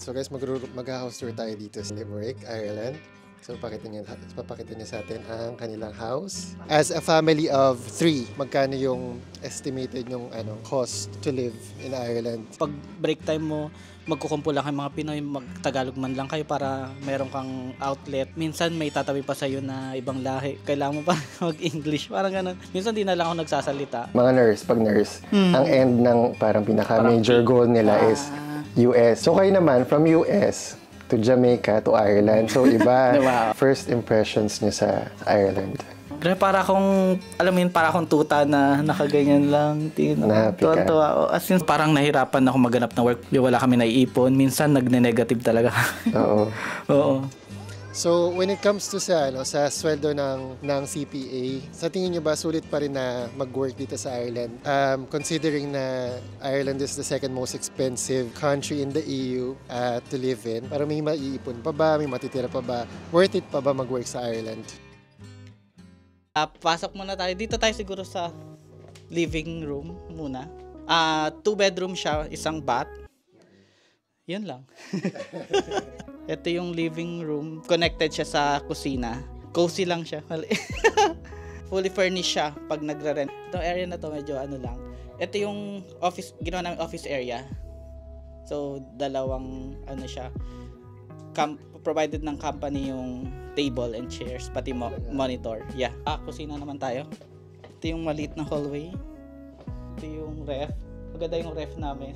So guys, mag-house tour tayo dito sa Limerick, Ireland. So papakita niya sa atin ang kanilang house. As a family of 3, magkano yung estimated yung cost to live in Ireland? Pag break time mo, magkukumpo lang kayo mga Pinoy, magtagalog man lang kayo para meron kang outlet. Minsan may tatabi pa sa'yo na ibang lahi. Kailangan mo pa mag-English. Parang ganun. Minsan di na lang ako nagsasalita. Mga nurse, pag nurse, ang end ng parang pinaka-major goal nila is US. So kayo naman, from US to Jamaica to Ireland. So iba, Wow. First impressions niyo sa Ireland. Grabe, para akong, alam mo yun, para akong tuta na nakaganyan lang. Na-happy ka. Tuwa ako. As in, parang nahirapan ako maghanap ng work. Wala kami naiipon. Minsan, nagne-negative talaga. Oo. Oo. So, when it comes to sa sweldo ng CPA, sa tingin nyo ba sulit pa rin na mag-work dito sa Ireland? Considering na Ireland is the second most expensive country in the EU to live in, para may maiipon pa ba, may matitira pa ba, worth it pa ba mag-work sa Ireland? Pasok muna tayo. Dito tayo siguro sa living room muna. 2-bedroom siya, isang bath. Yun lang. Ito yung living room. Connected siya sa kusina. Cozy lang siya. Fully furnished siya pag nagre-rent. Itong area na to medyo lang. Ito yung office, ginawa namin office area. So, dalawang siya. Provided ng company yung table and chairs, pati monitor. Yeah. Kusina naman tayo. Ito yung maliit na hallway. Ito yung ref. Maganda yung ref namin.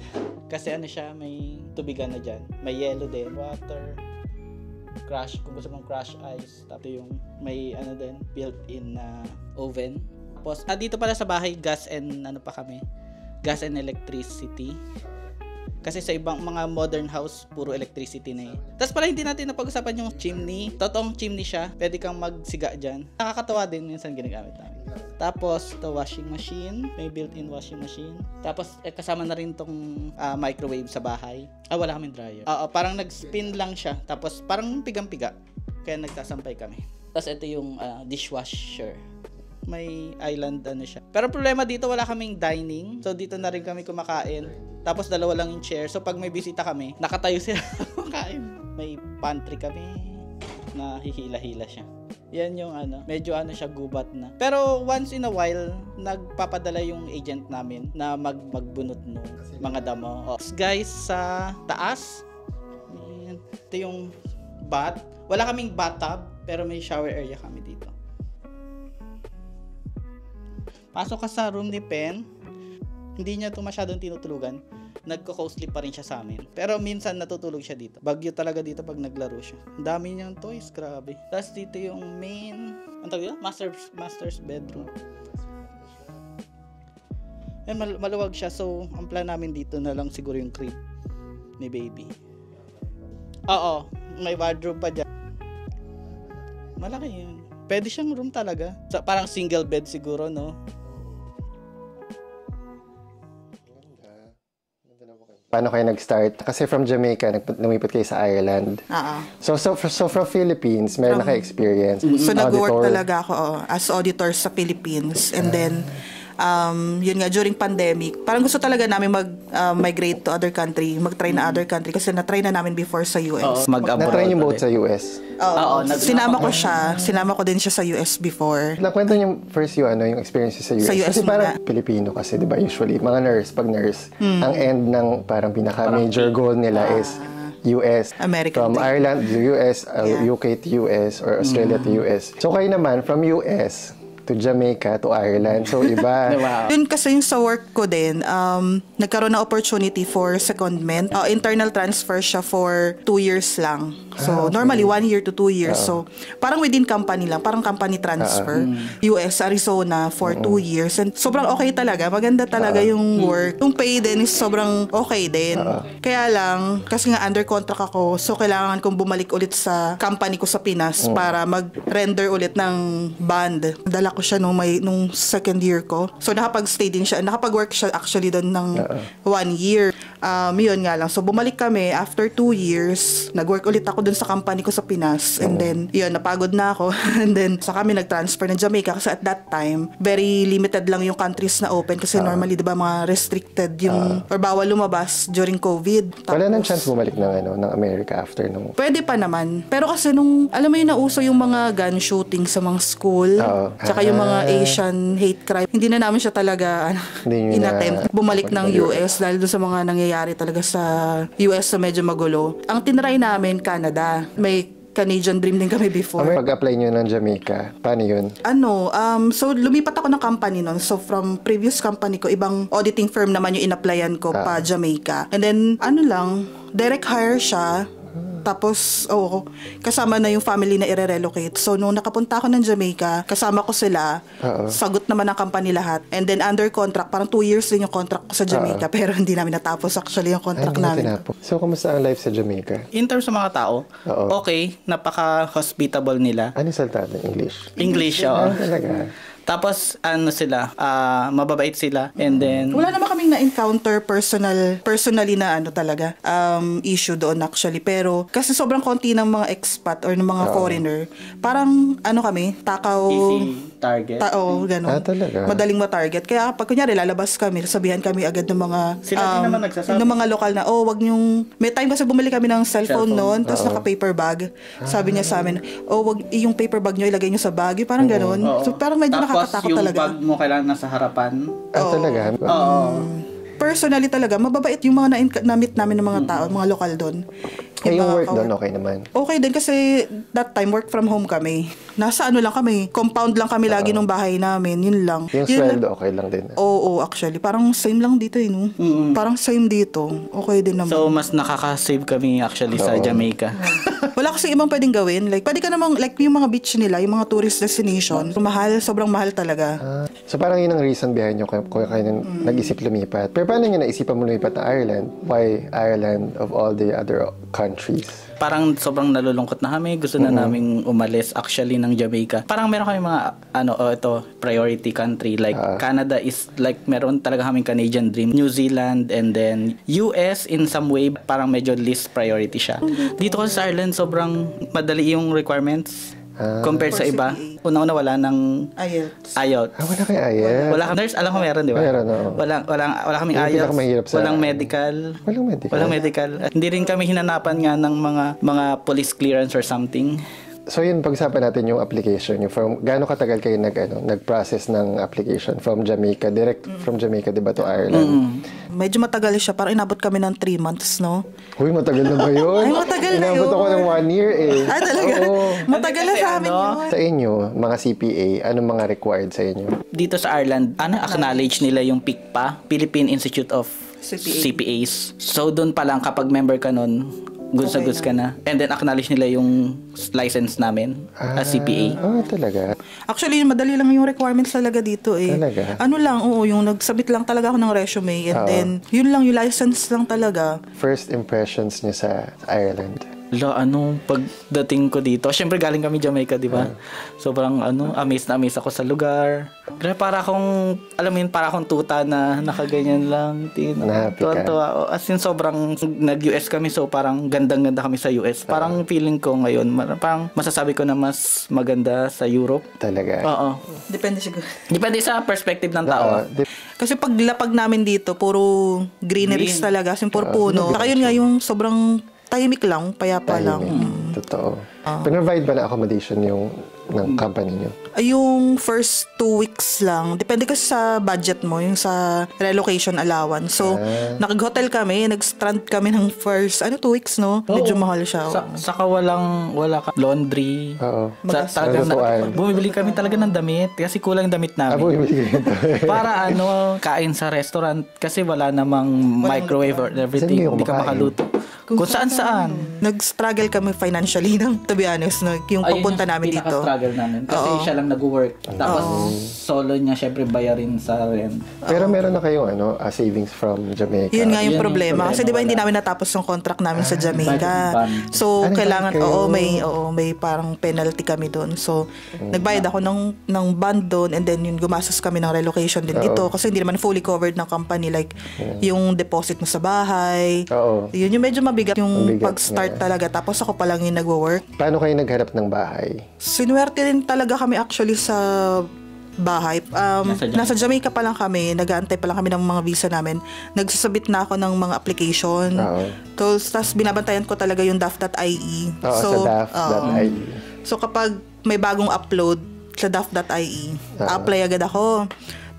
Kasi siya, may tubigan na dyan. May yellow din, water, crush, kung gusto mong crush ice. Tapos yung may din, built-in na oven. Tapos, dito pala sa bahay, gas and gas and electricity. Kasi sa ibang mga modern house, puro electricity na Tapos pala hindi natin napag-usapan yung chimney. Totoong chimney siya. Pwede kang magsiga dyan. Nakakatawa din minsan ginagamit namin. Tapos, ito washing machine. May built-in washing machine. Tapos, kasama na rin tong microwave sa bahay. Wala kaming dryer. Parang nag-spin lang siya. Tapos, parang pigang-piga. Kaya nagsasampay kami. Tapos, ito yung dishwasher. May island siya. Pero problema dito, wala kaming dining. So, dito na rin kami kumakain. Tapos, dalawa lang yung chair. So, pag may bisita kami, nakatayo sila kumakain. May pantry kami na hihila-hila siya. Yan yung medyo siya gubat na. Pero once in a while, nagpapadala yung agent namin na magbunot ng mga damo. Guys, sa taas, ito yung bath. Wala kaming bathtub, pero may shower area kami dito. Pasok ka sa room ni Pen, hindi niya ito masyadong tinutulugan. Nagko-co-sleep pa rin siya sa amin. Pero minsan natutulog siya dito. Bagyo talaga dito pag naglaro siya. Ang dami niyang toys, grabe. Tapos dito yung main, master's bedroom. Maluwag siya, so ang plan namin dito na lang siguro yung crib ni baby. Oo, may wardrobe pa dyan. Malaki yun. Pwede siyang room talaga. Parang single bed siguro, no? Paano kayo nag-start? Kasi from Jamaica, lumipat kayo sa Ireland. So from Philippines, meron na kayo experience. So nag-work talaga ako as auditor sa Philippines. And then, yun nga, during pandemic, parang gusto talaga namin mag-migrate to other country, mag-try na other country. Kasi na-try na namin before sa US. Na-try niyo both sa US? Oo. Sinama ko siya. Sinama ko din siya sa US before. Nakwento niyo first yung yung experience sa US. Sa US kasi parang Pilipino kasi, di ba, usually, mga nurse, pag nurse, ang end ng parang pinaka-major goal nila is US. American from Ireland to US, UK to US, or Australia to US. So kayo naman, from US to Jamaica to Ireland. So iba. Wow. Yun kasi yung sa work ko din, nagkaroon ng opportunity for secondment. Internal transfer siya for 2 years lang. So normally 1 year to 2 years. So parang within company lang, parang company transfer. US, Arizona for 2 years. And sobrang okay talaga. Maganda talaga yung work. Yung pay din is sobrang okay din. Kaya lang, kasi nga under contract ako, so kailangan kong bumalik ulit sa company ko sa Pinas para mag-render ulit ng band. Dala ko siya nung second year ko. So nakapag-stay din siya. Nakapag-work siya actually doon ng 1 year. Yun nga lang. So, bumalik kami after 2 years. Nag-work ulit ako dun sa company ko sa Pinas. And then, yun, napagod na ako. And then, sa kami nag-transfer ng Jamaica kasi at that time, very limited lang yung countries na open kasi normally, di ba, mga restricted yung, or bawal lumabas during COVID. Wala nang chance bumalik ng America after nung... Pwede pa naman. Pero kasi nung, alam mo yung nauso yung mga gun shooting sa mga school, tsaka yung mga Asian hate crime, hindi na namin siya talaga inattempt bumalik ng US dahil doon sa mga nangyayari talaga sa US na medyo magulo. Ang tinry namin, Canada. May Canadian dream din kami before. Pag-apply nyo ng Jamaica, paano yun? So lumipat ako ng company nun. So from previous company ko, ibang auditing firm naman yung in-applyan ko pa Jamaica. And then, direct hire siya. Tapos, kasama na yung family na i-relocate. So, nung nakapunta ako ng Jamaica, kasama ko sila. Sagot naman ang company lahat. And then, under contract, parang 2 years din yung contract ko sa Jamaica. Pero hindi namin natapos actually yung contract namin. So, kamusta ang life sa Jamaica? In terms sa mga tao, okay, napaka-hospitable nila. Ano salita ng English? English, oo. Talaga? Tapos, sila, mababait sila. And then... Wala naman kaming na-encounter personally na talaga, issue doon actually. Pero, kasi sobrang konti ng mga expat or ng mga foreigner, parang, kami, takaw... Easy target. Gano'n. Talaga? Madaling ma-target. Kaya, pag kunyari, lalabas kami, sabihan kami agad ng mga... Sila din naman nagsasabi. Ng mga lokal na, wag niyong... May time kasi bumili kami ng cellphone noon, tapos naka-paper bag. Sabi niya sa amin, wag yung paper bag niyo, ilagay niyo sa bag. Parang gano'n. So, parang medyo nakakatakot talaga. Tapos yung bag mo kailangan nasa harapan. Talaga? Personally talaga, mababait yung mga na-meet namin ng mga tao, mga lokal doon. Yung work doon, okay naman? Okay din kasi that time, work from home kami. Nasa lang kami, compound lang kami lagi nung bahay namin, yun lang. Yung sweldo, okay lang din? Oo, actually. Parang same lang dito no? Parang same dito. Okay din naman. So, mas nakaka-save kami actually sa Jamaica. Wala kasi ibang pwedeng gawin. Like, pwede ka namang, like yung mga beach nila, yung mga tourist destination, mahal, sobrang mahal talaga. So, parang yun ang reason behind nyo kung kayo nag-isip lumipat. Pero paano nyo naisipan mo lumipat na Ireland? Why Ireland of all the other countries? Parang sobrang nalulungkot na kami. Gusto na naming umalis actually ng Jamaica. Parang meron kami mga priority country. Like Canada is like meron talaga kaming Canadian dream. New Zealand and then US in some way parang medyo least priority siya. Dito kasi sa Ireland sobrang madali yung requirements. Compared sa iba, una-una wala ng IELTS. Wala kayo IELTS? Wala kang nurse, alam ko meron, di ba? Meron, Wala kaming IELTS. Walang medical. Walang medical. At hindi rin kami hinanapan nga ng mga police clearance or something. So yun, pag-usapan natin yung application. Gaano katagal kayo nag-process ng application from Jamaica, direct from Jamaica, di ba, to Ireland? Medyo matagal siya. Parang inabot kami ng 3 months, no? Uy, matagal na ba yun? Ay, matagal na yun. Inabot ako ng 1 year talaga? Matagal na sa amin yun. Sa inyo, mga CPA, anong mga required sa inyo? Dito sa Ireland, acknowledge nila yung PICPA, Philippine Institute of CPAs. So doon pa lang kapag member ka nun, goods na goods ka na. And then acknowledge nila yung license namin as CPA. Talaga? Actually, madali lang yung requirements talaga dito Talaga? Yung nagsubmit lang talaga ako ng resume and then yun lang, yung license lang talaga. First impressions niyo sa Ireland? Pagdating ko dito, syempre galing kami Jamaica, di ba? Sobrang amazed na amazed ako sa lugar. Grabe, para akong tuta na nakaganyan lang. Nahappy ka? As in, sobrang nag-US kami, so parang gandang-ganda kami sa US. Parang feeling ko ngayon, parang masasabi ko na mas maganda sa Europe. Talaga? Oo. Depende siguro. Depende sa perspective ng tao. Kasi paglapag namin dito, puro greeneries talaga, puro puno. Saka yun nga, yung sobrang tahimik lang, payapa lang. Totoo. Pinrovide ba na accommodation ng company nyo? Yung first 2 weeks lang. Depende kasi sa budget mo, yung sa relocation allowance. So, nag-hotel kami, nag-strand kami ng first, 2 weeks, no? Medyo mahal siya. Saka wala ka laundry. Oo. Bumibili kami talaga ng damit kasi kulang yung damit namin. Bumibili kayo. Para kain sa restaurant kasi wala namang microwave or everything. Hindi ka makaluto. Kung saan-saan. Nag-struggle kami financially to be honest, yung pagpunta namin dito. Pinaka-struggle namin. Kasi siya lang nag-work. Tapos solo niya, syempre bayarin sa rent. Pero meron na kayong savings from Jamaica. Yun nga yung Yun yung problema. Kasi di ba hindi wala. namin natapos yung contract namin sa Jamaica. ban. So, Ano kailangan, ba kayo? may parang penalty kami doon. So, nagbayad ako ng bond doon and then yung gumastos kami ng relocation din dito. Kasi hindi naman fully covered ng company. Like, yung deposit mo sa bahay. Oo. Yun yung medyo mabigat yung Mabigat pag-start nga. talaga. Tapos ako pa lang yung nagwo-work. Paano kayo naghanap ng bahay? Sinuwerte din talaga kami actually sa bahay. Nasa Jamaica pa lang kami, nag-aantay pa lang kami ng mga visa namin. Nagsasabit na ako ng mga application. Oo. Tapos binabantayan ko talaga yung DAF.ie. Oo, sa DAF.ie. So kapag may bagong upload sa DAF.ie, apply agad ako.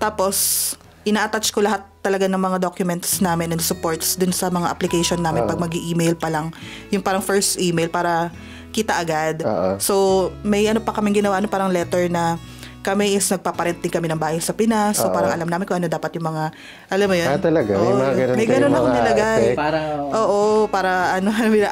Tapos ina-attach ko lahat talaga ng mga documents namin and supports dun sa mga application namin pag mag-i-email pa lang. Yung parang first email para kita agad. So may pa kaming ginawa, parang letter na kami is nagpaparent din kami ng bahay sa Pinas. So parang alam namin kung ano dapat yung mga, alam mo yun? Talaga? May mga ganun may kayong ganun akong mga nilagay. effect? Para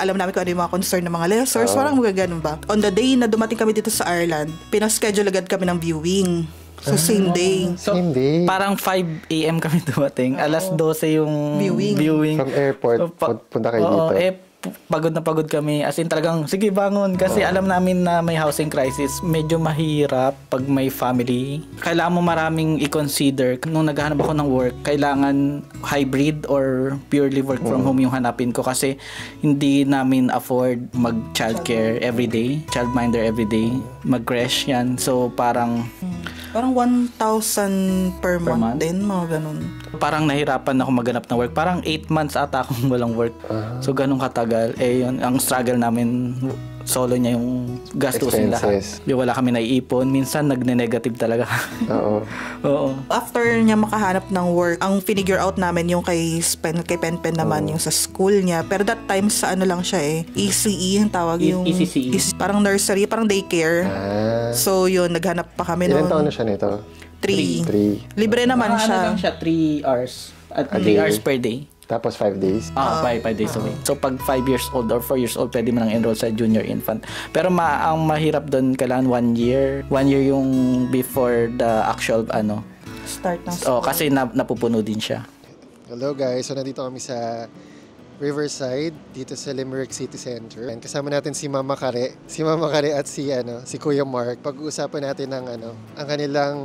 alam namin kung ano yung mga concern ng mga lessors. Parang ganun ba? On the day na dumating kami dito sa Ireland, pinaschedule agad kami ng viewing. So same day. So, Hindi. parang 5 a.m. kami dumating. Alas 12 yung viewing. From airport, punta kayo dito. Pagod na pagod kami. As in talagang, sige bangon. Kasi alam namin na may housing crisis. Medyo mahirap pag may family. Kailangan mo maraming i-consider. Nung naghahanap ako ng work, kailangan hybrid or purely work from home yung hanapin ko. Kasi hindi namin afford mag-childcare everyday. Childminder everyday. Mag-creche yan. So parang 1,000 per month din, mga ganun. parang nahirapan ako maghanap ng work. Parang 8 months ata akong walang work. So, ganun katagal. Yun, ang struggle namin, solo niya yung gastusin lahat. Yung wala kami naiipon. Minsan, nagne-negative talaga. Oo. After niya makahanap ng work, ang finigure out namin yung kay Penpen naman, yung sa school niya. Pero that time, sa ano lang siya ECE, yung tawag yung... ECCE. Parang nursery, parang daycare. So, yun, naghanap pa kami Ilan taon na siya nito? 3. Libre naman siya. Ano lang siya, 3 hours. At 3 hours per day. Tapos 5 days? 5 days a week. So, pag 5 years old or 4 years old, pwede mo nang enroll sa junior infant. Pero ang mahirap doon, kailangan 1 year. 1 year yung before the actual, Start ng school. kasi napupuno din siya. Hello guys, so nandito kami sa Riverside, dito sa Limerick City Center. And kasama natin si Mama Kare. Si Mama Kare at si Kuya Mark. Pag-uusapan natin ng ang kanilang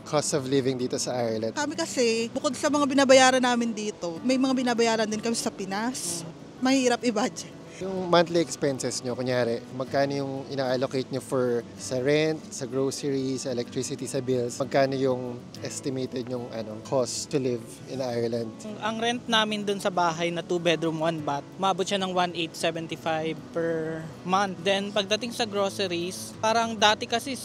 cost of living dito sa Ireland. Kami kasi, bukod sa mga binabayaran namin dito, may mga binabayaran din kami sa Pinas. Mahirap i-budget. Yung monthly expenses nyo, kunyari, magkano yung ina-allocate nyo sa rent, sa groceries, sa electricity, sa bills, magkano yung estimated yung cost to live in Ireland? Ang rent namin dun sa bahay na 2 bedroom, 1 bath, maabot siya ng 1,875 per month. Then pagdating sa groceries, parang dati kasi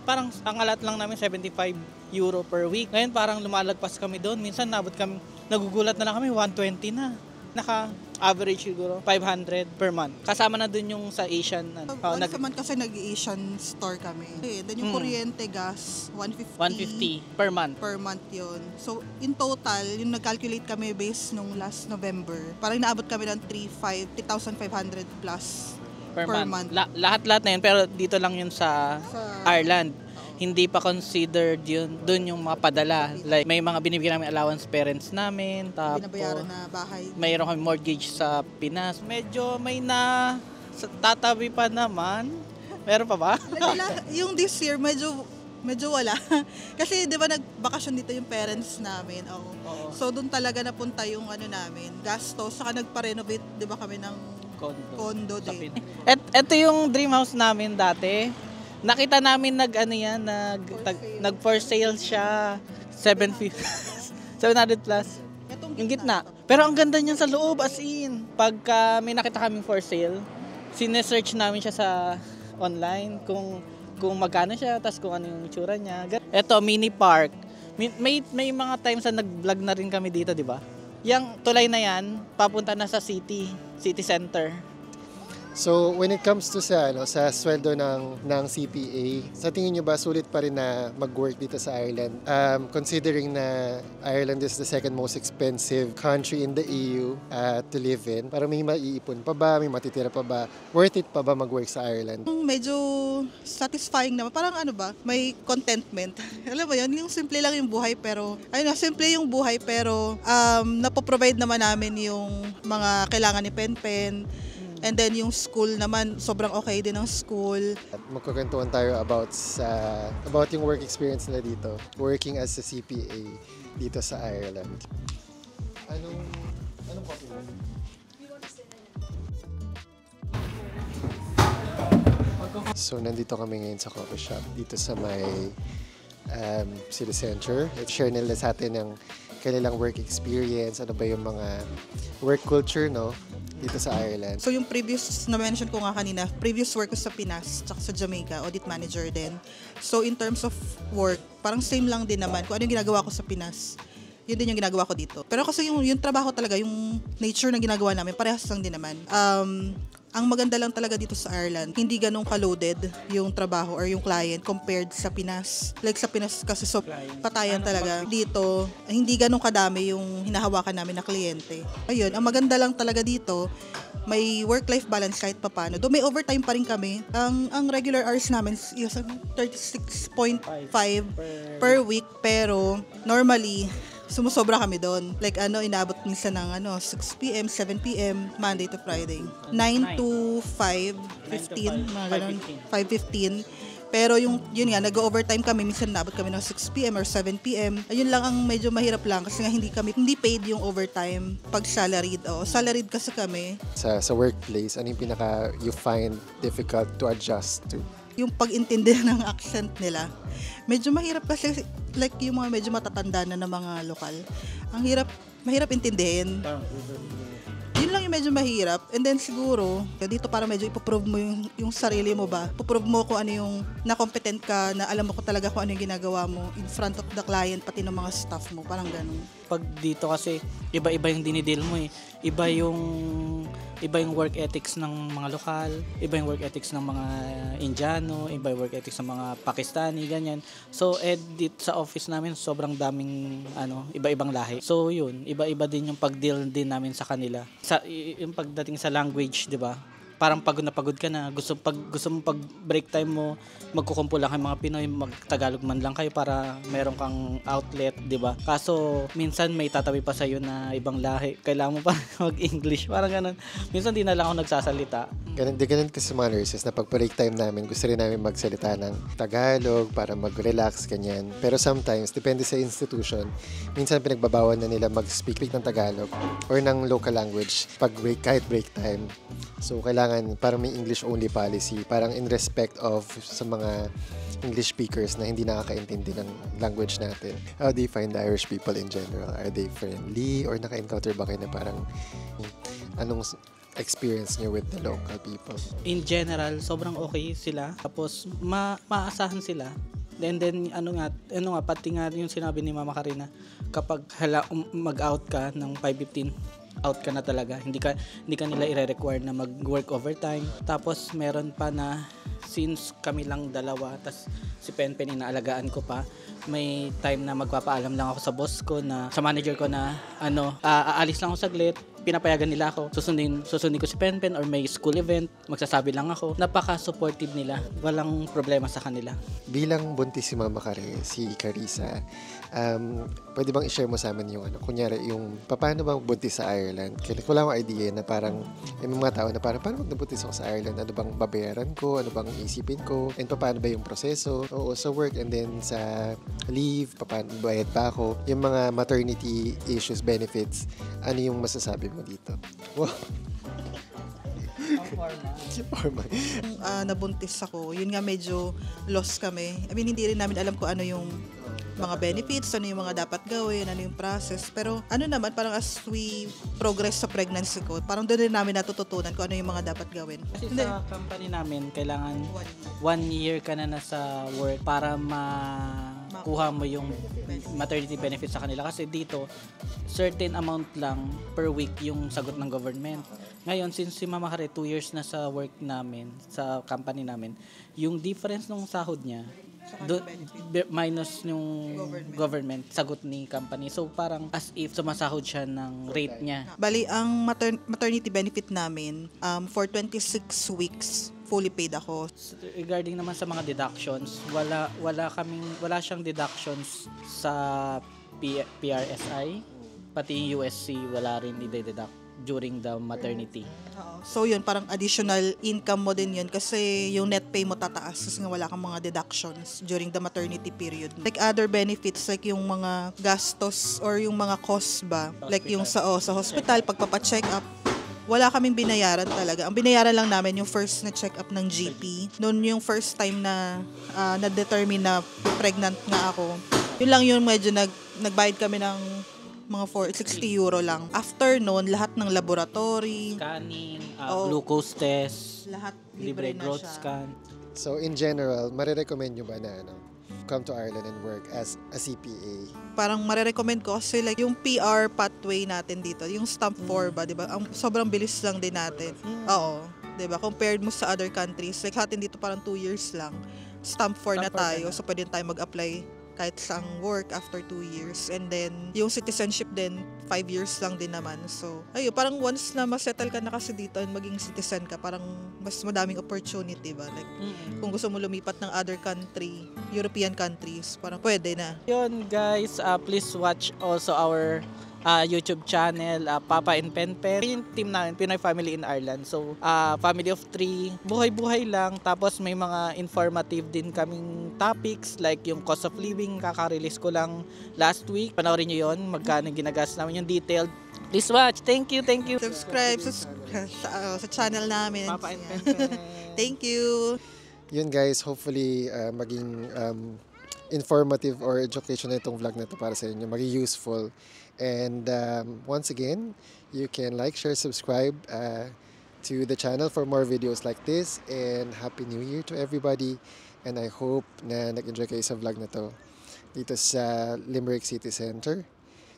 parang ang alat lang namin 75 euro per week. Ngayon parang lumalagpas kami doon. Minsan nagugulat na lang kami, 120 na. Naka-average siguro 500 per month. Kasama na dun yung sa Asian. Once a month kasi nag-Asian store kami. Then yung kuryente, gas, 150 per month. Per month yun. So, in total, yung nag-calculate kami based nung last November, parang naabot kami ng 3,500 plus per month. Lahat-lahat na yun, pero dito lang yun sa Ireland. Hindi pa considered dun yung mga padala. Like, may mga binibigyan namin allowance parents namin. Tapos, binabayaran na bahay. Mayroon kami mortgage sa Pinas. Medyo may tatabi pa naman. Meron pa ba? Yung this year, medyo wala. Kasi di ba nagbakasyon dito yung parents namin. So doon talaga napunta yung namin, gastos. Saka nagpa-renovate, di ba kami ng condo din. Ito yung dream house namin dati. Nakita namin nag for sale siya 700 plus. Yung gitna. Pero ang ganda niyan sa loob, as in. Pagka may nakita kaming for sale, sinesearch namin siya sa online kung magkano siya, tas kung ano yung itsura niya. Ito, mini park. May mga times na nag-vlog na rin kami dito, di ba? Yang tulay na yan, papunta na sa city center. So when it comes to sa sweldo ng CPA, sa tingin niyo ba sulit pa rin na mag-work dito sa Ireland? Considering na Ireland is the second most expensive country in the EU to live in, parang may maiipon pa ba, may matitira pa ba? Worth it pa ba mag-work sa Ireland? Medyo satisfying naman. Parang may contentment. Alam mo yun, yung simple lang yung buhay pero, simple yung buhay pero napoprovide naman namin yung mga kailangan ni Penpen. And then yung school naman, sobrang okay din ng school. At magkukwentuhan tayo about yung work experience nila dito, working as a CPA dito sa Ireland. Anong coffee mo? So nandito kami ngayon sa coffee shop dito sa may city center. Share nila sa atin yung kanilang work experience, ano ba yung mga work culture dito sa Ireland. So yung previous na mention ko nga kanina, previous work ko sa Pinas tsaka sa Jamaica, audit manager din. So in terms of work, parang same lang din naman kung ano yung ginagawa ko sa Pinas. Yun din yung ginagawa ko dito. Pero kasi yung trabaho talaga, yung nature na ginagawa namin, parehas lang din naman. Ang maganda lang talaga dito sa Ireland, hindi ganun ka-loaded yung trabaho or yung client compared sa Pinas. Like sa Pinas kasi patayan talaga. Dito, hindi ganun kadami yung hinahawakan namin na kliyente. Ayun, ang maganda lang talaga dito, may work-life balance kahit papano. Doon may overtime pa rin kami. Ang regular hours namin is 36.5 per week, pero normally, sumusobra kami doon. Like inaabot minsan ng 6 p.m., 7 p.m., Monday to Friday. 9 to 5:15, mga ganun. 5:15. Pero yun nga, nag-overtime kami, minsan naabot kami ng 6 p.m. or 7 p.m. Ayun lang ang medyo mahirap lang kasi nga hindi paid yung overtime pag salaried. Salaried kasi kami. Sa workplace, ano yung you find difficult to adjust to? Yung pag-intindi ng accent nila. Medyo mahirap kasi like yung mga medyo matatanda na mga lokal. Mahirap intindihin. Yun lang yung medyo mahirap. And then siguro, dito para medyo ipoprove mo yung sarili mo ba? Ipoprove mo kung ano yung na-competent ka, na alam mo ko talaga kung ano yung ginagawa mo in front of the client, pati ng mga staff mo. Parang ganun. Pag dito kasi, iba-iba yung dinidil mo eh. Iba yung work ethics ng mga lokal, iba yung work ethics ng mga Indiano, iba yung work ethics ng mga Pakistani, ganyan. So, dito sa office namin, sobrang daming iba-ibang lahi. So, yun, iba-iba din yung pag-deal din namin sa kanila. Yung pagdating sa language, di ba? Parang pagod na pagod ka na. Gusto mo pag break time mo, magkukumpo lang kayo mga Pinoy, mag-Tagalog man lang kayo para meron kang outlet, di ba? Kaso, minsan may tatabi pa sa'yo na ibang lahi. Kailangan mo pa mag-English. Parang ganun. Minsan di na lang ako nagsasalita. Ganun kasi mga nurses na pag break time namin, gusto rin namin magsalita ng Tagalog para mag-relax, ganyan. Pero sometimes, depende sa institution, minsan pinagbabawal na nila mag-speak ng Tagalog or ng local language kahit break time. So, kailangan parang may English-only policy, parang in respect of sa mga English speakers na hindi nakakaintindi ng language natin. How do you find the Irish people in general? Are they friendly? Or naka-encounter ba kayo na parang anong experience niyo with the local people? In general, sobrang okay sila. Tapos, maasahan sila. And then, pati nga yung sinabi ni Mama Karina, kapag mag-out ka ng 5:15, out ka na talaga. Hindi ka nila i-require na mag-work overtime. Tapos meron pa na since kami lang dalawa, tas si Penpen inaalagaan ko pa, may time na magpapaalam lang ako sa boss ko sa manager ko na aalis lang ako saglit, pinapayagan nila ako. Susundin ko si Penpen or may school event, magsasabi lang ako. Napaka-supportive nila. Walang problema sa kanila. Bilang buntis si Mama si Carissa, pwede bang i-share mo sa amin yung kunyari yung paano bang buntis sa Ireland? Wala akong idea na parang may mga tao na parang paano magbuntis ako sa Ireland? Ano bang babayaran ko? Ano bang isipin ko? And paano ba yung proseso? Sa work and then sa leave, paano bayad pa ako? Yung mga maternity issues, benefits, ano yung masasabi mo dito? Wow. Nabuntis ako, yun nga medyo lost kami. I mean, hindi rin namin alam kung ano yung mga benefits, ano yung mga dapat gawin, ano yung process. Pero ano naman, parang as we progress sa pregnancy ko, parang doon din namin natututunan kung ano yung mga dapat gawin. Kasi sa company namin, kailangan 1 year ka na nasa work para makuha mo yung maternity benefits sa kanila. Kasi dito, certain amount lang per week yung sagot ng government. Ngayon, since si Mama Kare 2 years na sa work namin, sa company namin, yung difference ng sahod niya, minus yung government, sagot ni company. So parang as if sumasahod siya ng rate niya. Bali, ang maternity benefit namin, for 26 weeks, fully paid ako. Regarding naman sa mga deductions, wala siyang deductions sa PRSI, pati yung USC wala rin i-deduct during the maternity. So yun, parang additional income mo din yun kasi yung net pay mo tataas kasi nga wala kang mga deductions during the maternity period. Like other benefits, like yung mga gastos or yung mga costs ba, like yung sa hospital, pagpapacheck up, wala kaming binayaran talaga. Ang binayaran lang namin yung first na check-up ng GP. Noon yung first time na na-determine na pregnant nga ako. Yun lang yung medyo nagbayad kami ng mga 60 euro lang. After noon, lahat ng laboratory, Scanning, glucose test, lahat libre libre na growth siya. scan. So in general, marirecommend nyo ba na come to Ireland and work as a CPA? Parang marirecommend ko kasi like yung PR pathway natin dito, yung stamp 4 ba, 'di ba? Ang sobrang bilis lang din natin. Oo, 'di ba? Compared mo sa other countries, like sa atin dito parang 2 years lang. Stamp 4 na tayo, so pwede tayo mag-apply kahit saang work after 2 years. And then, yung citizenship din, 5 years lang din naman. So, ayun, parang once na masettle ka na kasi dito and maging citizen ka, parang mas madaming opportunity ba? Like, kung gusto mo lumipat ng other country, European countries, parang pwede na. Yun guys, please watch also our YouTube channel, Papa and Penpen. Yung team namin, Pinoy Family in Ireland. So, family of 3, buhay-buhay lang. Tapos may mga informative din kaming topics like yung cost of living. Kaka-release ko lang last week. Panoorin nyo yun, magkano ginagas namin yung detailed. Please watch. Thank you. Subscribe sa channel namin. Papa and Penpen. Thank you. Yun guys, hopefully maging informative or educational itong vlog na to para sa inyo, maging useful. And once again, you can like, share, subscribe to the channel for more videos like this. And Happy New Year to everybody. And I hope na nag-enjoy kayo sa vlog na to dito sa Limerick City Center.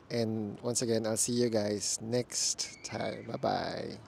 And once again, I'll see you guys next time. Bye-bye!